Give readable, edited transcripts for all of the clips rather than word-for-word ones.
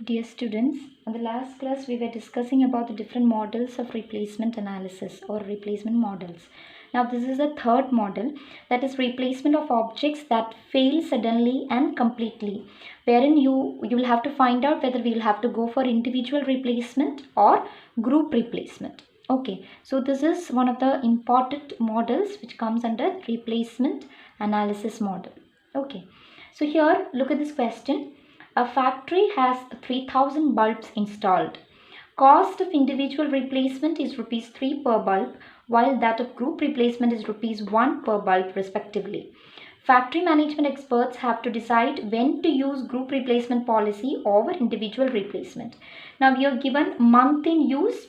Dear students, in the last class we were discussing about the different models of replacement analysis or replacement models. Now this is the third model, that is replacement of objects that fail suddenly and completely, wherein you will have to find out whether we will have to go for individual replacement or group replacement. Okay, so this is one of the important models which comes under replacement analysis model. Okay, so here look at this question. A factory has 3000 bulbs installed. Cost of individual replacement is rupees 3 per bulb, while that of group replacement is rupees 1 per bulb respectively. Factory management experts have to decide when to use group replacement policy over individual replacement. Now we are given month in use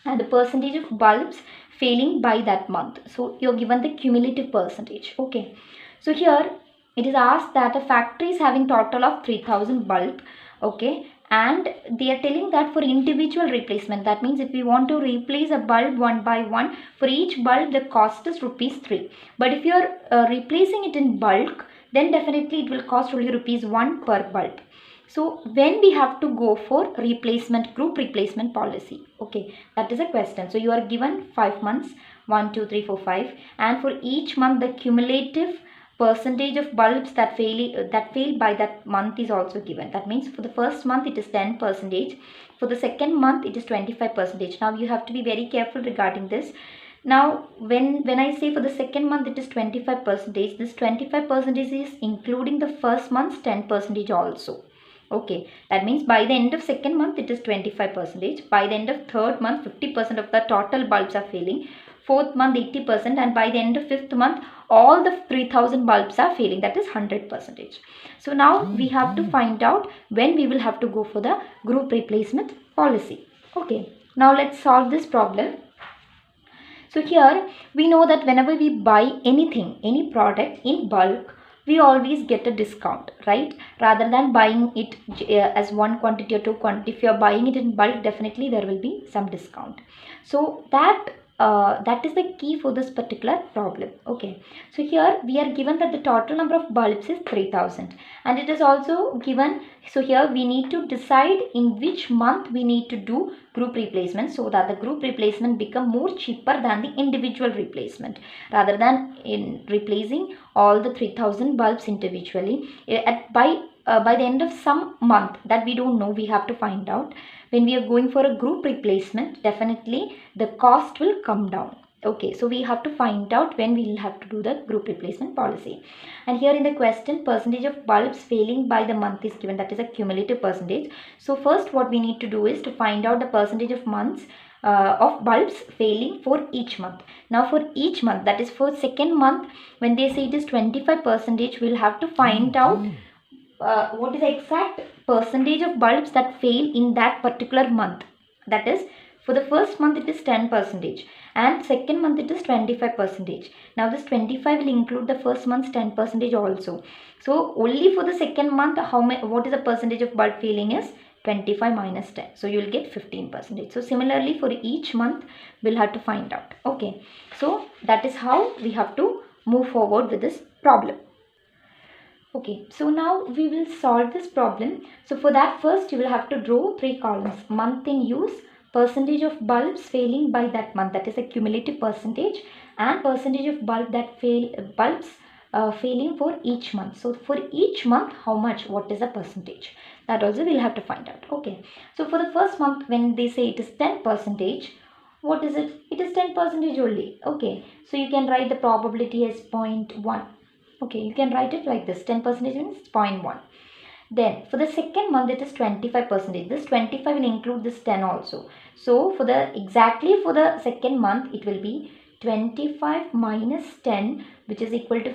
and the percentage of bulbs failing by that month. So you're given the cumulative percentage. Okay. So here it is asked that a factory is having total of 3000 bulb. Okay. And they are telling that for individual replacement, that means if we want to replace a bulb one by one, for each bulb the cost is rupees 3. But if you are replacing it in bulk, then definitely it will cost only rupees 1 per bulb. So when we have to go for replacement, group replacement policy? Okay, that is a question. So you are given 5 months, 1, 2, 3, 4, 5, and for each month the cumulative percentage of bulbs that fail by that month is also given. That means for the first month it is 10%, for the second month it is 25%. Now you have to be very careful regarding this. Now when I say for the second month it is 25%, this 25% is including the first month's 10% also. Okay, that means by the end of second month it is 25%. By the end of third month 50% of the total bulbs are failing. Fourth month 80%, and by the end of fifth month all the 3000 bulbs are failing, that is 100%. So now we have to find out when we will have to go for the group replacement policy. Okay, now let's solve this problem. So here we know that whenever we buy anything, any product in bulk, we always get a discount, right? Rather than buying it as one quantity or two quantity, if you are buying it in bulk, definitely there will be some discount. So that is the key for this particular problem. Okay, so here we are given that the total number of bulbs is 3000, and it is also given, so here we need to decide in which month we need to do group replacement, so that the group replacement become more cheaper than the individual replacement, rather than in replacing all the 3000 bulbs individually. By the end of some month that we don't know, we have to find out. When we are going for a group replacement, definitely the cost will come down. Okay, so we have to find out when we will have to do the group replacement policy. And here in the question, percentage of bulbs failing by the month is given, that is a cumulative percentage. So first what we need to do is to find out the percentage of months of bulbs failing for each month. Now for each month, that is for second month, when they say it is 25%, we'll have to find out what is the exact percentage of bulbs that fail in that particular month. That is, for the first month it is 10%, and second month it is 25%. Now this 25 will include the first month's 10% also. So only for the second month, what is the percentage of bulb failing is 25 minus 10. So you will get 15%. So similarly for each month we'll have to find out. Okay, so that is how we have to move forward with this problem. Okay, so now we will solve this problem. So for that, first you will have to draw 3 columns: month in use, percentage of bulbs failing by that month, that is a cumulative percentage, and percentage of bulbs failing for each month. So for each month, how much, what is the percentage, that also we'll have to find out. Okay, so for the first month, when they say it is 10%, what is it? It is 10% only. Okay, so you can write the probability as 0.1. Okay, you can write it like this: 10% means 0.1. Then for the second month it is 25%. This 25 will include this 10 also. So for the second month it will be 25 minus 10, which is equal to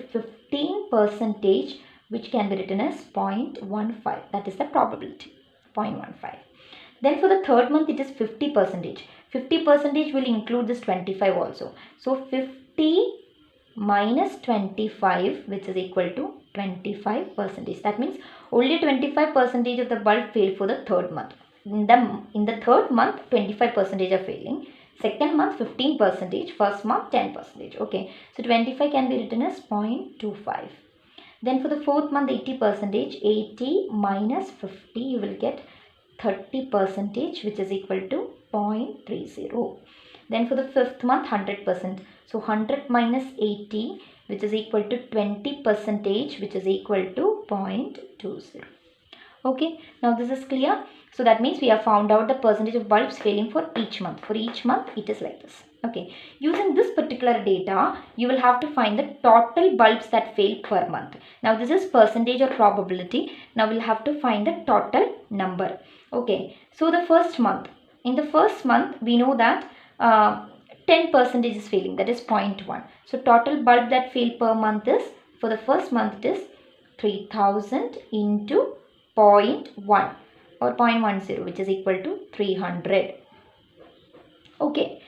15%, which can be written as 0.15. That is the probability, 0.15. Then for the third month it is 50%. 50% will include this 25 also. So 50 minus 25, which is equal to 25%. That means only 25% of the bulb fail for the third month. In the third month 25% are failing, second month 15%, first month 10%. Okay, so 25 can be written as 0.25. Then for the fourth month 80%, 80 minus 50, you will get 30%, which is equal to 0.30. Then for the 5th month, 100%. So 100 minus 80, which is equal to 20%, which is equal to 0.20. Okay, now this is clear. So that means we have found out the percentage of bulbs failing for each month. For each month, it is like this. Okay, using this particular data, you will have to find the total bulbs that fail per month. Now this is percentage or probability. Now we'll have to find the total number. Okay, so the first month. In the first month, we know that 10% is failing, that is 0.1. So total bulb that fail per month is, for the first month, it is 3000 into 0.1 or 0.10, which is equal to 300. Okay,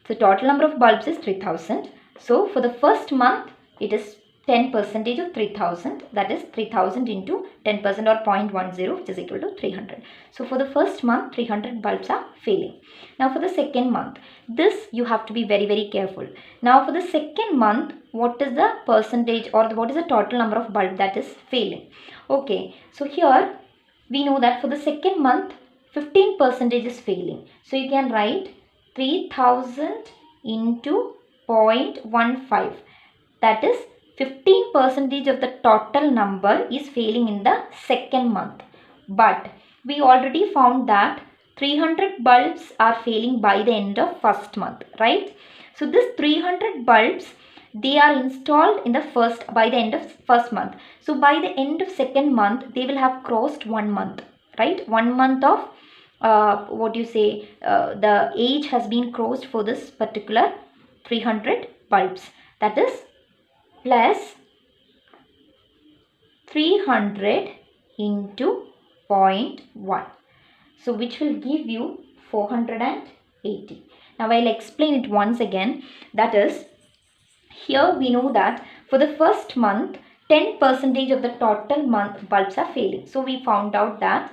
so total number of bulbs is 3000. So for the first month, it is 10% of 3000, that is 3000 into 10% or 0.10, which is equal to 300. So for the first month, 300 bulbs are failing. Now for the second month, this you have to be very, very careful. Now for the second month, what is the percentage or what is the total number of bulbs that is failing? Okay, so here we know that for the second month, 15% is failing. So you can write 3000 into 0.15, that is 15% of the total number is failing in the second month. But we already found that 300 bulbs are failing by the end of first month, right? So this 300 bulbs, they are installed in the by the end of first month. So by the end of second month, they will have crossed 1 month, right? 1 month of the age has been crossed for this particular 300 bulbs. That is plus 300 into 0.1. So which will give you 480. Now I'll explain it once again. That is, here we know that for the first month, 10% of the total month bulbs are failing. So we found out that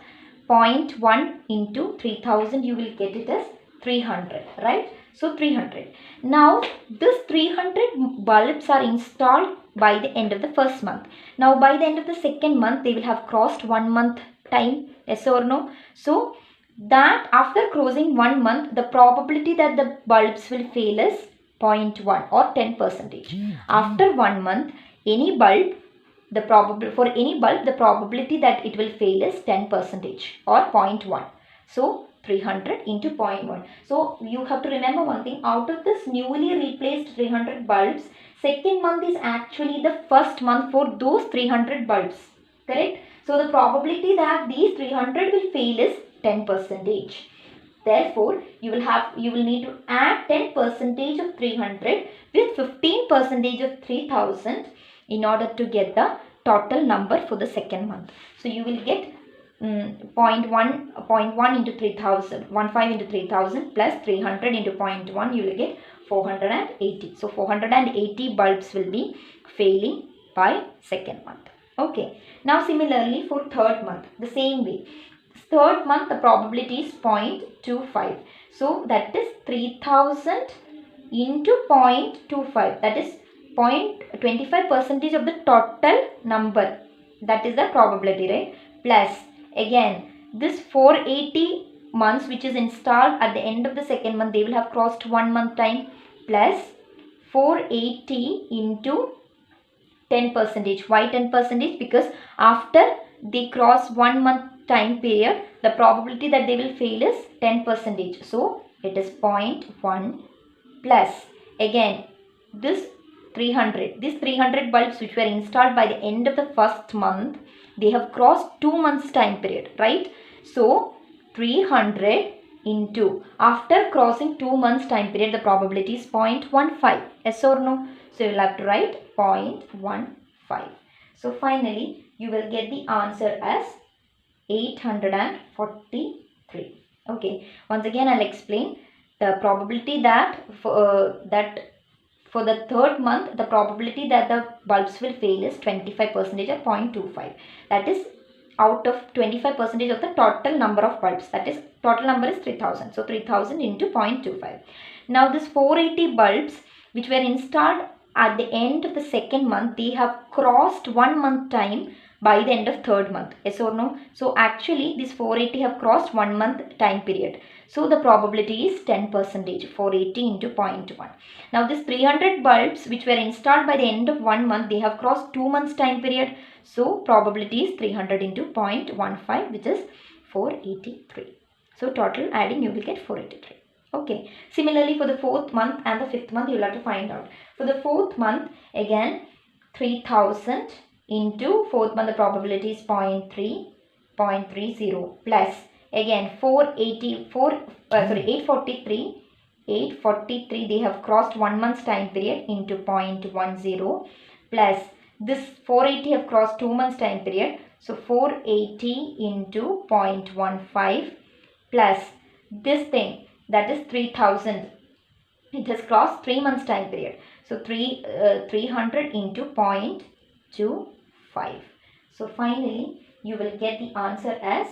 0.1 into 3000, you will get it as 300, right? So 300. Now this 300 bulbs are installed by the end of the first month. Now by the end of the second month, they will have crossed 1 month time, yes or no? So that after crossing 1 month, the probability that the bulbs will fail is 0.1 or 10%. After 1 month, any bulb, for any bulb, the probability that it will fail is 10% or 0.1. So 300 into 0.1. So you have to remember one thing. Out of this newly replaced 300 bulbs, second month is actually the first month for those 300 bulbs. Correct? So the probability that these 300 will fail is 10%. Therefore, you will need to add 10% of 300 with 15% of 3000 in order to get the total number for the second month. So you will get 0.1 into 3000, 15 into 3000 plus 300 into 0.1, you will get 480. So 480 bulbs will be failing by second month. Okay. Now similarly for third month, the same way. Third month, the probability is 0.25. So that is 3000 into 0.25. That is 0.25% of the total number. That is the probability, right? Plus again, this 480 months which is installed at the end of the second month, they will have crossed 1 month time, plus 480 into 10%. Why 10%? Because after they cross 1 month time period, the probability that they will fail is 10%. So it is 0.1 plus again this 300. These 300 bulbs which were installed by the end of the first month, they have crossed 2 months time period, right? So 300 into, after crossing 2 months time period, the probability is 0.15. Yes or no? So you will have to write 0.15. So finally, you will get the answer as 843. Okay. Once again, I'll explain the probability that for the third month, the probability that the bulbs will fail is 25% or 0.25. That is out of 25% of the total number of bulbs. That is, total number is 3000. So 3000 into 0.25. Now this 480 bulbs which were installed at the end of the second month, they have crossed 1 month time by the end of third month. Yes or no? So actually this 480 have crossed 1 month time period. So the probability is 10%, 480 into 0.1. Now this 300 bulbs which were installed by the end of 1 month, they have crossed 2 months time period. So probability is 300 into 0.15, which is 483. So total adding you will get 483. Okay. Similarly for the 4th month and the 5th month you will have to find out. For the 4th month again 3000 into 4th month the probability is 0.30 plus again 843 they have crossed 1 month's time period into 0.10 plus this 480 have crossed 2 months time period. So 480 into 0.15 plus this thing, that is 3000. It has crossed 3 months time period. So 300 into 0.25. So finally you will get the answer as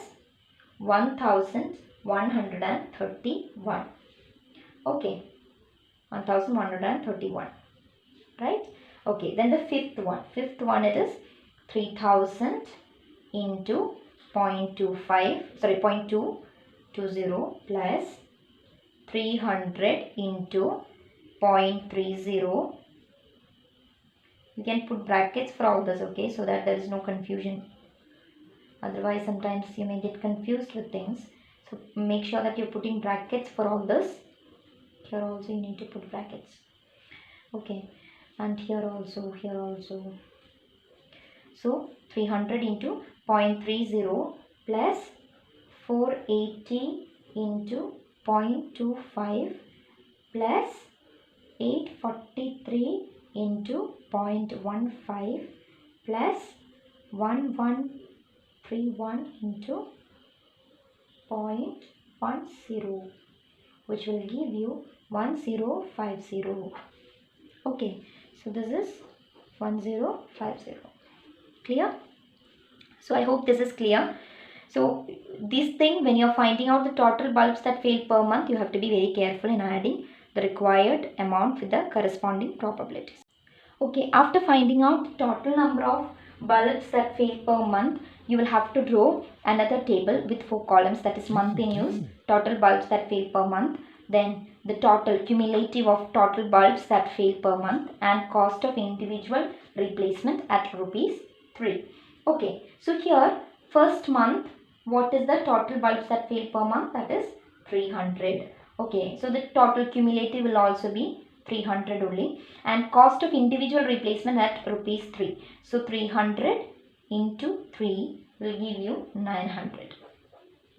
1131. Okay, 1131, right? Okay, then the fifth one it is 3000 into 0.20 plus 300 into 0.30. You can put brackets for all this, okay, so that there is no confusion. Otherwise sometimes you may get confused with things. So make sure that you're putting brackets for all this. Here also you need to put brackets. Okay, and here also. So 300 into 0.30 plus 480 into 0.25 plus 843 into 0.15 plus 1131 into 0.10, which will give you 1050. Okay, so this is 1050. Clear? So I hope this is clear. So this thing, when you're finding out the total bulbs that fail per month, you have to be very careful in adding the required amount with the corresponding probabilities. Okay, after finding out the total number of bulbs that fail per month, you will have to draw another table with 4 columns, that is month in use, total bulbs that fail per month, then the total cumulative of total bulbs that fail per month, and cost of individual replacement at rupees 3. Okay, so here first month, what is the total bulbs that fail per month? That is 300. Okay, so the total cumulative will also be 300 only, and cost of individual replacement at rupees 3. So 300 into 3 will give you 900.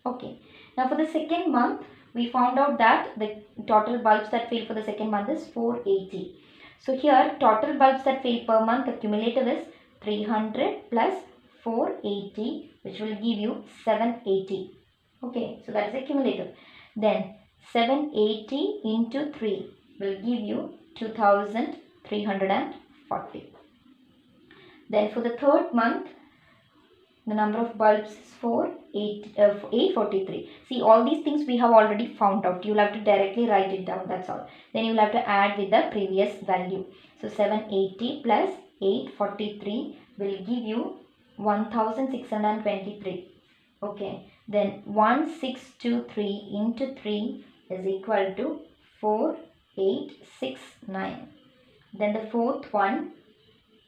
Okay, now for the second month, we found out that the total bulbs that fail for the second month is 480. So here total bulbs that fail per month, the cumulative is 300 plus 480, which will give you 780. Okay, so that is the cumulative. Then 780 into 3 will give you 2340. Then for the third month, the number of bulbs is 843. See, all these things we have already found out. You will have to directly write it down, that's all. Then you will have to add with the previous value. So 780 plus 843 will give you 1623. Okay, then 1623 into 3 is equal to 4869. Then the fourth one,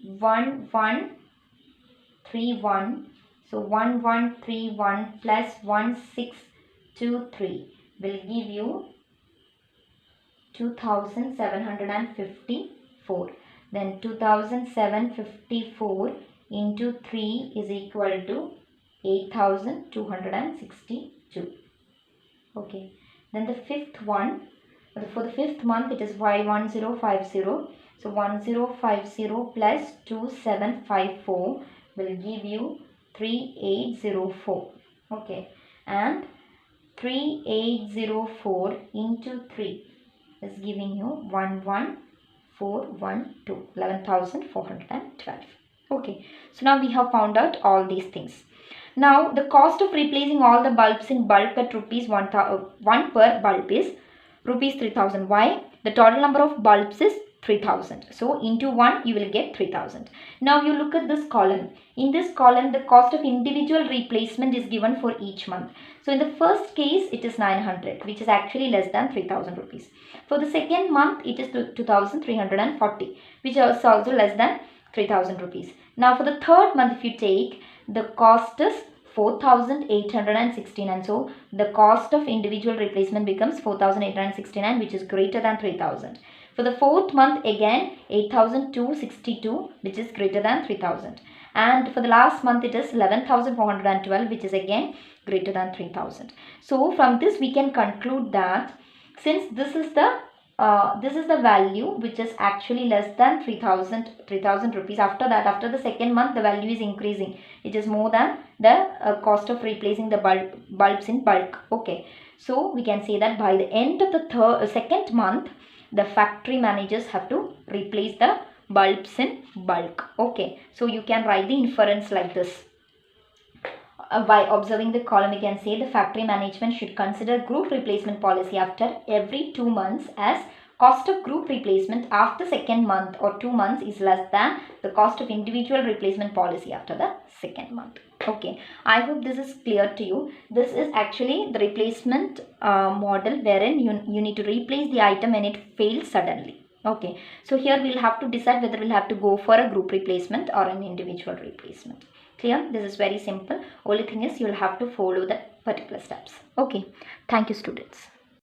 1131. So 1131 plus 1623 will give you 2754. Then 2754 into 3 is equal to 8262. Okay, then the fifth one, for the fifth month it is Y1050. So 1050 plus 2754 will give you 3804. Okay, and 3804 into 3 is giving you 11412, 11,412. Okay, so now we have found out all these things. Now the cost of replacing all the bulbs in bulk at rupees 1 per bulb is rupees 3000. Why? The total number of bulbs is 3000. So into 1 you will get 3000. Now you look at this column. In this column the cost of individual replacement is given for each month. So in the first case it is 900, which is actually less than 3000 rupees. For the second month it is 2340, which is also less than 3000 rupees. Now for the third month, if you take, the cost is 4869. So the cost of individual replacement becomes 4869, which is greater than 3000. For the fourth month again 8262, which is greater than 3000. And for the last month it is 11412, which is again greater than 3000. So from this we can conclude that since this is the value which is actually less than 3000 rupees, after that, after the second month, the value is increasing. It is more than the cost of replacing the bulbs in bulk. Okay, so we can say that by the end of the second month, the factory managers have to replace the bulbs in bulk. Okay, so you can write the inference like this. By observing the column, we can say the factory management should consider group replacement policy after every 2 months, as cost of group replacement after second month or 2 months is less than the cost of individual replacement policy after the second month. Okay, I hope this is clear to you. This is actually the replacement model wherein you need to replace the item when it fails suddenly. Okay, so here we'll have to decide whether we'll have to go for a group replacement or an individual replacement. Clear? This is very simple. Only thing is you'll have to follow the particular steps. Okay, thank you students.